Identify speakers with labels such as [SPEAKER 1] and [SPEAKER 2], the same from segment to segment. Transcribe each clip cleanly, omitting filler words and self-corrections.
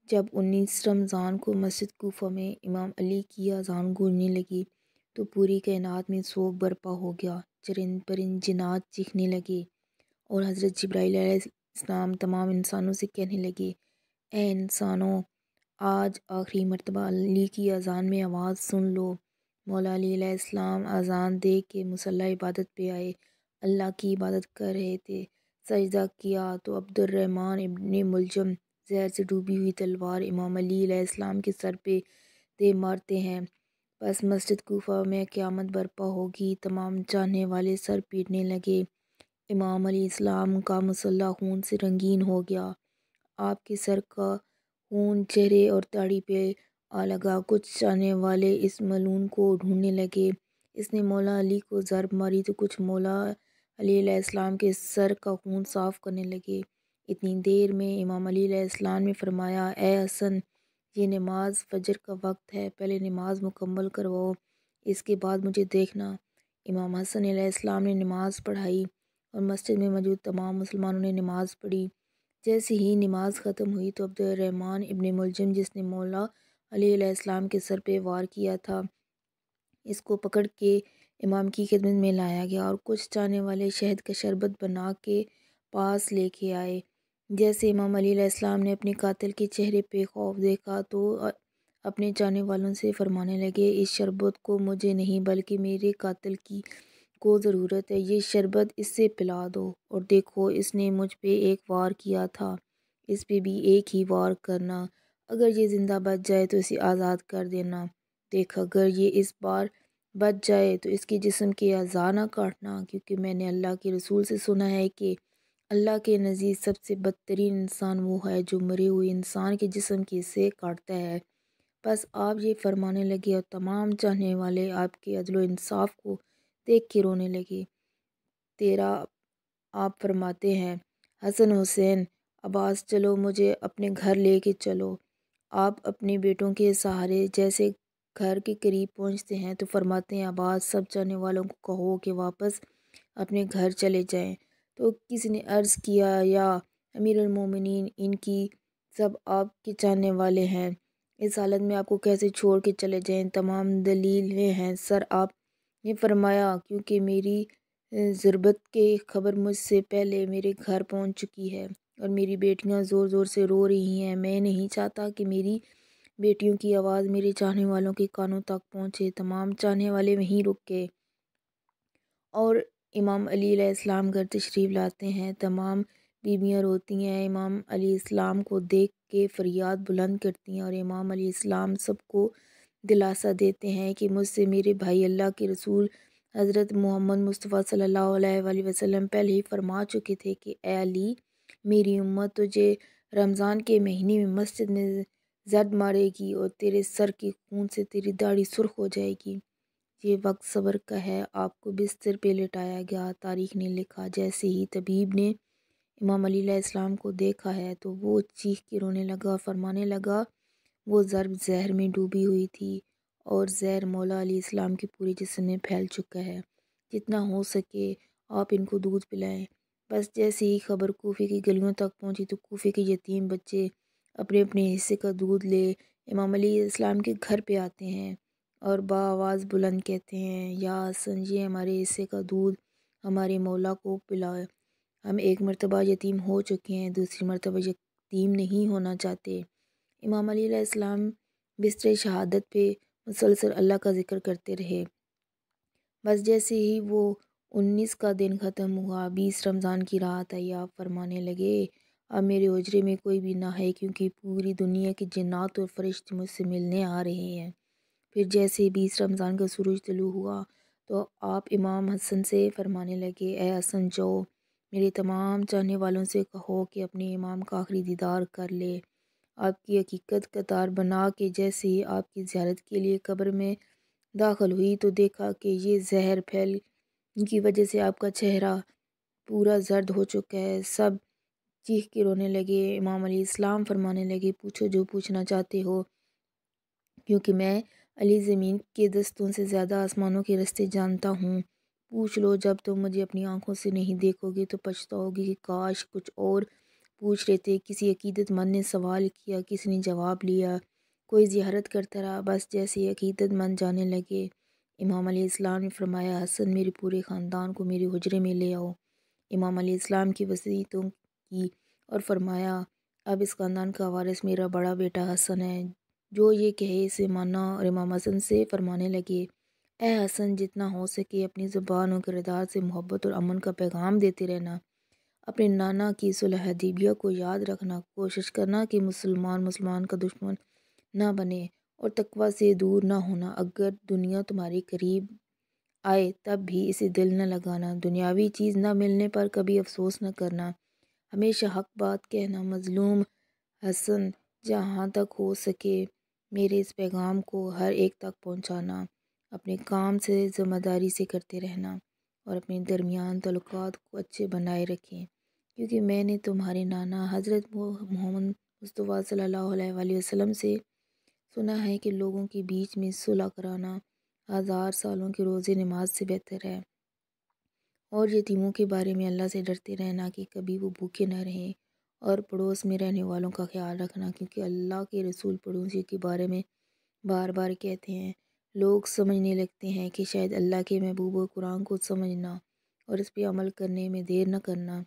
[SPEAKER 1] جب 19 رمضان کو مسجد کوفہ میں امام علی کی اذان گونجنے لگی تو پوری کائنات میں سوگ برپا ہو گیا۔ چرند پرند جنات چیخنے لگے اور حضرت جبرائیل علیہ السلام تمام انسانوں سے کہنے لگے، اے انسانوں، آج آخری مرتبہ علی کی اذان میں آواز سن لو۔ مولا علی علیہ السلام اذان دے کے مصلی عبادت پہ آئے۔ اللہ کی عبادت کر رہے تھے۔ سجدہ کیا تو عبد الرحمن ابن ملجم زہر سے ڈوبی ہوئی تلوار امام علی علیہ السلام کے سر پہ دے مارتے ہیں۔ بس مسجد کوفہ میں قیامت برپا ہوگی۔ تمام چاہنے والے سر پیٹنے لگے۔ امام علیہ السلام کا مصلی خون سے رنگین ہو گیا۔ آپ کے سر کا خون چہرے اور داڑھی پہ آ لگا۔ کچھ چاہنے والے اس ملعون کو ڈھونڈنے لگے، اس نے مولا علی کو ضرب ماری، تو کچھ مولا علی علیہ السلام کے سر کا خون صاف کرنے لگے۔ اتنی دیر میں امام علی علیہ السلام نے فرمایا، اے حسن، یہ نماز فجر کا وقت ہے، پہلے نماز مکمل کرواؤ، اس کے بعد مجھے دیکھنا۔ امام حسن علیہ السلام نے نماز پڑھائی اور مسجد میں موجود تمام مسلمانوں نے نماز پڑھی۔ جیسے ہی نماز ختم ہوئی تو عبد الرحمن ابن ملجم، جس نے مولا علی علیہ السلام کے سر پہ وار کیا تھا، اس کو پکڑ کے امام کی خدمت میں لایا گیا اور کچھ چاہنے والے شہد کا شربت بنا کے پاس لے کے آئے۔ جیسے امام علی علیہ السلام نے اپنے قاتل کے چہرے پہ خوف دیکھا تو اپنے چاہنے والوں سے فرمانے لگے، اس شربت کو مجھے نہیں بلکہ میرے قاتل کی کو ضرورت ہے، یہ شربت اس سے پلا دو، اور دیکھو اس نے مجھ پہ ایک وار کیا تھا، اس پہ بھی ایک ہی وار کرنا، اگر یہ زندہ بچ جائے تو اسے آزاد کر دینا، دیکھ اگر یہ اس بار بچ جائے تو اس کے جسم کے اعضاء نہ کاٹنا، کیونکہ میں نے اللہ کے رسول سے سنا ہے کہ اللہ کے نزدیک سب سے بدترین انسان وہ ہے جو مرے ہوئے انسان کے جسم کے حصے کاٹتا ہے۔ بس آپ یہ فرمانے لگے اور تمام چاہنے والے آپ کے عدل و انصاف کو دیکھ کے رونے لگے۔ تیرا آپ فرماتے ہیں، حسن حسین، عباس، چلو مجھے اپنے گھر لے کے چلو۔ آپ اپنے بیٹوں کے سہارے جیسے گھر کے قریب پہنچتے ہیں تو فرماتے ہیں، عباس، سب چاہنے والوں کو کہو کہ واپس اپنے گھر چلے جائیں۔ تو کسی نے عرض کیا، یا امیر المومنین، ان کی سب آپ کے چاہنے والے ہیں، اس حالت میں آپ کو کیسے چھوڑ کے چلے جائیں؟ تمام دلیلیں ہیں سر۔ آپ نے فرمایا، کیونکہ میری ضربت کی خبر مجھ سے پہلے میرے گھر پہنچ چکی ہے اور میری بیٹیاں زور زور سے رو رہی ہیں، میں نہیں چاہتا کہ میری بیٹیوں کی آواز میرے چاہنے والوں کے کانوں تک پہنچے۔ تمام چاہنے والے وہیں رک گئے اور امام علی علیہ السلام گھر تشریف لاتے ہیں۔ تمام بیویاں روتی ہیں، امام علیہ السلام کو دیکھ کے فریاد بلند کرتی ہیں، اور امام علیہ السلام سب کو دلاسا دیتے ہیں کہ مجھ سے میرے بھائی اللہ کے رسول حضرت محمد مصطفیٰ صلی اللہ علیہ وآلہ وسلم پہلے ہی فرما چکے تھے کہ اے علی، میری امت تجھے رمضان کے مہینے میں مسجد میں زد مارے گی اور تیرے سر کے خون سے تیری داڑھی سرخ ہو جائے گی۔ یہ وقت صبر کا ہے۔ آپ کو بستر پہ لٹایا گیا۔ تاریخ نے لکھا، جیسے ہی طبیب نے امام علی علیہ السلام کو دیکھا ہے تو وہ چیخ کے رونے لگا اور فرمانے لگا، وہ ضرب زہر میں ڈوبی ہوئی تھی اور زہر مولا علیہ السلام کے پورے جسم میں پھیل چکا ہے، جتنا ہو سکے آپ ان کو دودھ پلائیں۔ بس جیسے ہی خبر کوفے کی گلیوں تک پہنچی تو کوفے کے یتیم بچے اپنے اپنے حصے کا دودھ لے امام علی علیہ السلام کے گھر پہ آتے ہیں اور بآواز بلند کہتے ہیں، یا حسن، یہ ہمارے حصے کا دودھ ہمارے مولا کو پلائے، ہم ایک مرتبہ یتیم ہو چکے ہیں، دوسری مرتبہ یتیم نہیں ہونا چاہتے۔ امام علی علیہ السلام بستر شہادت پہ مسلسل اللہ کا ذکر کرتے رہے۔ بس جیسے ہی وہ 19 کا دن ختم ہوا، 20 رمضان کی رات آئی، آپ فرمانے لگے، اب میرے حجرے میں کوئی بھی نہ ہے، کیونکہ پوری دنیا کے جنات اور فرشتے مجھ سے ملنے آ رہے ہیں۔ پھر جیسے 20 رمضان کا سورج طلوع ہوا تو آپ امام حسن سے فرمانے لگے، اے حسن، جاؤ میرے تمام چاہنے والوں سے کہو کہ اپنے امام کا آخری دیدار کر لے۔ آپ کی حقیقت قطار بنا کے جیسے ہی آپ کی زیارت کے لیے قبر میں داخل ہوئی تو دیکھا کہ یہ زہر پھیل کی وجہ سے آپ کا چہرہ پورا زرد ہو چکا ہے۔ سب چیخ کے رونے لگے۔ امام علیہ السلام فرمانے لگے، پوچھو جو پوچھنا چاہتے ہو، کیونکہ میں علی زمین کے دستوں سے زیادہ آسمانوں کے رستے جانتا ہوں، پوچھ لو۔ جب تم مجھے اپنی آنکھوں سے نہیں دیکھو گے تو پچھتاؤ گے کہ کاش کچھ اور پوچھ رہے تھے، کسی عقیدت مند نے سوال کیا، کسی نے جواب لیا، کوئی زیارت کرتا رہا۔ بس جیسے ہی عقیدت مند جانے لگے، امام علیہ السلام نے فرمایا، حسن میرے پورے خاندان کو میرے حجرے میں لے آؤ۔ امام علیہ السلام کی وصیتوں کی اور فرمایا، اب اس خاندان کا وارث میرا بڑا بیٹا حسن ہے، جو یہ کہے اسے مانا۔ اور امام حسن سے فرمانے لگے، اے حسن، جتنا ہو سکے اپنی زبان اور کردار سے محبت اور امن کا پیغام دیتے رہنا۔ اپنے نانا کی صلح حدیبیہ کو یاد رکھنا، کوشش کرنا کہ مسلمان کا دشمن نہ بنے، اور تقوی سے دور نہ ہونا۔ اگر دنیا تمہارے قریب آئے تب بھی اسے دل نہ لگانا، دنیاوی چیز نہ ملنے پر کبھی افسوس نہ کرنا، ہمیشہ حق بات کہنا، مظلوم حسن جہاں تک ہو سکے میرے اس پیغام کو ہر ایک تک پہنچانا، اپنے کام سے ذمہ داری سے کرتے رہنا، اور اپنے درمیان تعلقات کو اچھے بنائے رکھیں، کیونکہ میں نے تمہارے نانا حضرت محمد مصطفیٰ صلی اللہ علیہ وآلہ وسلم سے سنا ہے کہ لوگوں کے بیچ میں صلح کرانا 1000 سالوں کے روزے نماز سے بہتر ہے، اور یتیموں کے بارے میں اللہ سے ڈرتے رہنا کہ کبھی وہ بھوکے نہ رہیں، اور پڑوس میں رہنے والوں کا خیال رکھنا، کیونکہ اللہ کے رسول پڑوسی کے بارے میں بار بار کہتے ہیں۔ لوگ سمجھنے لگتے ہیں کہ شاید اللہ کے محبوب و قرآن کو سمجھنا اور اس پہ عمل کرنے میں دیر نہ کرنا،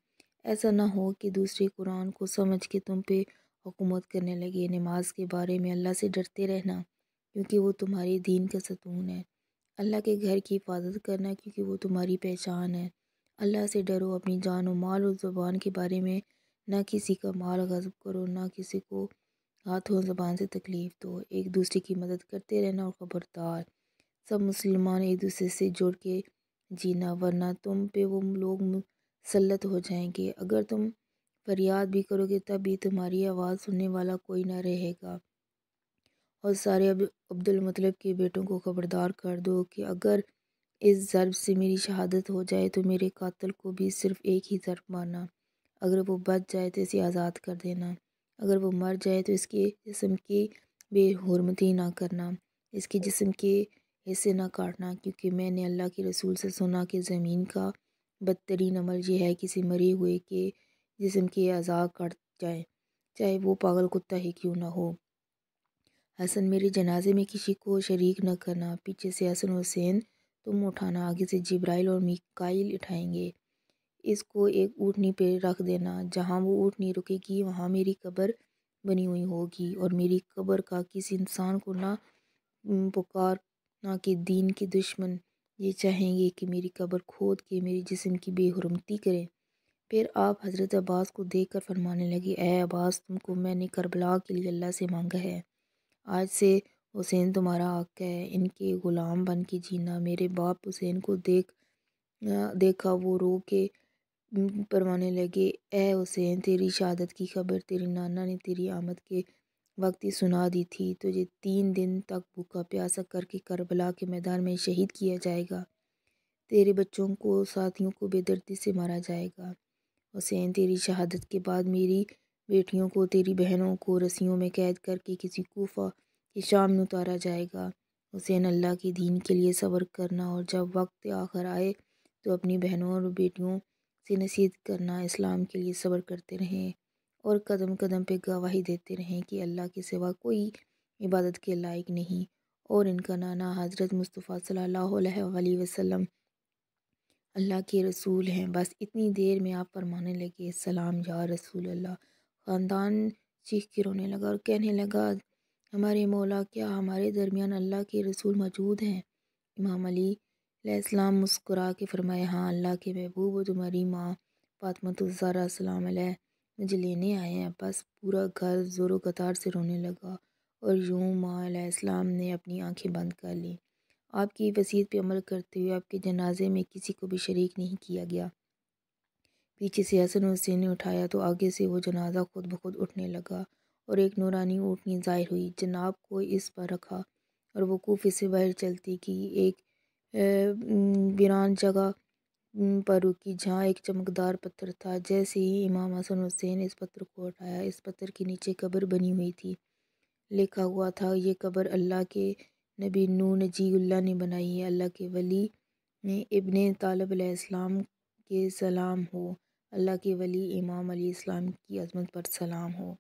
[SPEAKER 1] ایسا نہ ہو کہ دوسرے قرآن کو سمجھ کے تم پہ حکومت کرنے لگے۔ نماز کے بارے میں اللہ سے ڈرتے رہنا، کیونکہ وہ تمہارے دین کا ستون ہے۔ اللہ کے گھر کی حفاظت کرنا، کیونکہ وہ تمہاری پہچان ہے۔ اللہ سے ڈرو، اپنی جان و مال اور زبان کے بارے میں نہ کسی کا مال غصب کرو، نہ کسی کو ہاتھوں زبان سے تکلیف دو، ایک دوسرے کی مدد کرتے رہنا، اور خبردار، سب مسلمان ایک دوسرے سے جڑ کے جینا، ورنہ تم پہ وہ لوگ مسلط ہو جائیں گے۔ اگر تم فریاد بھی کرو گے تب بھی تمہاری آواز سننے والا کوئی نہ رہے گا۔ اور سارے عبد المطلب کے بیٹوں کو خبردار کر دو کہ اگر اس ضرب سے میری شہادت ہو جائے تو میرے قاتل کو بھی صرف ایک ہی ضرب مارنا، اگر وہ بچ جائے تو اسے آزاد کر دینا، اگر وہ مر جائے تو اس کے جسم کی بے حرمتی نہ کرنا، اس کے جسم کے حصے نہ کاٹنا، کیونکہ میں نے اللہ کے رسول سے سنا کہ زمین کا بدترین عمل یہ ہے کسی مرے ہوئے کے جسم کے اعضاء کٹ جائیں، چاہے وہ پاگل کتا ہی کیوں نہ ہو۔ حسن، میرے جنازے میں کسی کو شریک نہ کرنا، پیچھے سے حسن و حسین تم اٹھانا، آگے سے جبرائیل اور میکائیل اٹھائیں گے۔ اس کو ایک اونٹنی پہ رکھ دینا، جہاں وہ اونٹنی رکے گی وہاں میری قبر بنی ہوئی ہوگی، اور میری قبر کا کسی انسان کو نہ پکارنا کہ دین کے دشمن یہ چاہیں گے کہ میری قبر کھود کے میرے جسم کی بے حرمتی کریں۔ پھر آپ حضرت عباس کو دیکھ کر فرمانے لگے، اے عباس، تم کو میں نے کربلا کے لیے اللہ سے مانگا ہے، آج سے حسین تمہارا حق ہے، ان کے غلام بن کے جینا۔ میرے باپ حسین کو دیکھا وہ رو کے فرمانے لگے، اے حسین، تیری شہادت کی خبر تیری نانا نے تیری آمد کے وقت ہی سنا دی تھی، تجھے 3 دن تک بھوکا پیاسا کر کے کربلا کے میدان میں شہید کیا جائے گا، تیرے بچوں کو ساتھیوں کو بے دردی سے مارا جائے گا۔ حسین، تیری شہادت کے بعد میری بیٹیوں کو، تیری بہنوں کو رسیوں میں قید کر کے کسی کوفہ کی شام میں اتارا جائے گا۔ حسین، اللہ کے دین کے لیے صبر کرنا، اور جب وقت آخر آئے تو اپنی بہنوں اور بیٹیوں سے نصیحت کرنا، اسلام کے لیے صبر کرتے رہیں، اور قدم قدم پہ گواہی دیتے رہیں کہ اللہ کے سوا کوئی عبادت کے لائق نہیں، اور ان کا نانا حضرت مصطفیٰ صلی اللہ علیہ وآلہ وسلم اللہ کے رسول ہیں۔ بس اتنی دیر میں آپ فرمانے لگے، سلام یا رسول اللہ۔ خاندان چیخ کے رونے لگا اور کہنے لگا، ہمارے مولا، کیا ہمارے درمیان اللہ کے رسول موجود ہیں؟ امام علی علیہ السلام مسکرا کے فرمایا، ہاں، اللہ کے محبوب، وہ تمہاری ماں فاطمہ الزہرا سلام علیہ مجھے لینے آئے ہیں۔ بس پورا گھر زور و قطار سے رونے لگا، اور یوں ماں علیہ السلام نے اپنی آنکھیں بند کر لیں۔ آپ کی وصیت پہ عمل کرتے ہوئے آپ کے جنازے میں کسی کو بھی شریک نہیں کیا گیا۔ پیچھے سے حسن و حسین نے اٹھایا تو آگے سے وہ جنازہ خود بخود اٹھنے لگا، اور ایک نورانی اونٹنی ظاہر ہوئی، جناب کو اس پر رکھا، اور وہ کوفے سے باہر چلتی کی ایک ویران جگہ پر رکی، جہاں ایک چمکدار پتھر تھا۔ جیسے ہی امام حسن حسین اس پتھر کو اٹھایا، اس پتھر کے نیچے قبر بنی ہوئی تھی، لکھا ہوا تھا، یہ قبر اللہ کے نبی نور نجی اللہ نے بنائی ہے، اللہ کے ولی ابن طالب علیہ السلام کے سلام ہو۔ اللہ کے ولی امام علیہ السلام کی عظمت پر سلام ہو۔